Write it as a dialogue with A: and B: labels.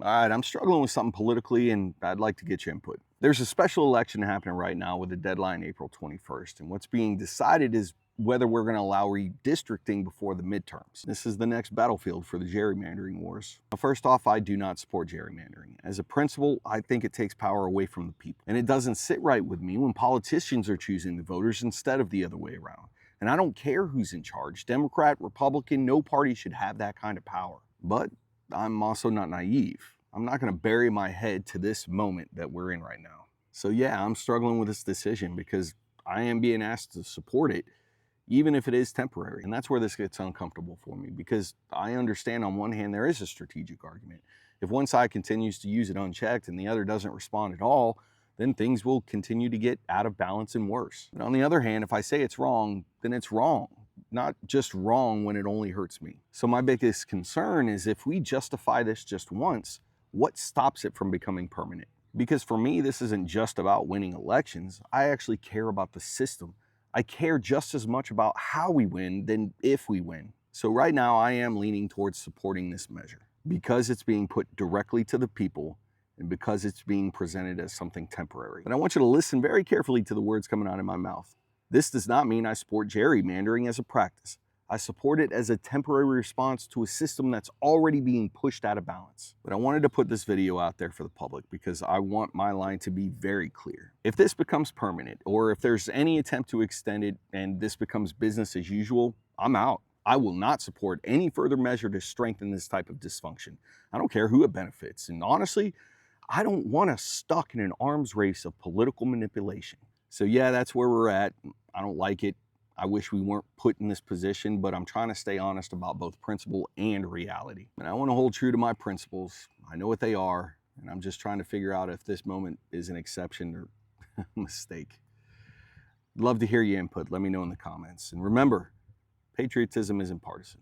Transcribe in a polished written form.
A: All right, I'm struggling with something politically and I'd like to get your input. There's a special election happening right now with a deadline April 21st, and what's being decided is whether we're going to allow redistricting before the midterms. This is the next battlefield for the gerrymandering wars. Now, first off, I do not support gerrymandering. As a principle, I think it takes power away from the people, and it doesn't sit right with me when politicians are choosing the voters instead of the other way around. And I don't care who's in charge, Democrat, Republican, no party should have that kind of power. But I'm also not naive. I'm not going to bury my head to this moment that we're in right now. So yeah, I'm struggling with this decision because I am being asked to support it, even if it is temporary. And that's where this gets uncomfortable for me, because I understand on one hand there is a strategic argument. If one side continues to use it unchecked and the other doesn't respond at all, then things will continue to get out of balance and worse. But on the other hand, if I say it's wrong, then it's wrong. Not just wrong when it only hurts me. So my biggest concern is if we justify this just once, what stops it from becoming permanent? Because for me, this isn't just about winning elections. I actually care about the system. I care just as much about how we win than if we win. So right now I am leaning towards supporting this measure because it's being put directly to the people and because it's being presented as something temporary. But I want you to listen very carefully to the words coming out of my mouth. This does not mean I support gerrymandering as a practice. I support it as a temporary response to a system that's already being pushed out of balance. But I wanted to put this video out there for the public because I want my line to be very clear. If this becomes permanent, or if there's any attempt to extend it and this becomes business as usual, I'm out. I will not support any further measure to strengthen this type of dysfunction. I don't care who it benefits. And honestly, I don't want us stuck in an arms race of political manipulation. So yeah, that's where we're at. I don't like it. I wish we weren't put in this position, but I'm trying to stay honest about both principle and reality. And I want to hold true to my principles. I know what they are, and I'm just trying to figure out if this moment is an exception or a mistake. I'd love to hear your input. Let me know in the comments. And remember, patriotism isn't partisan.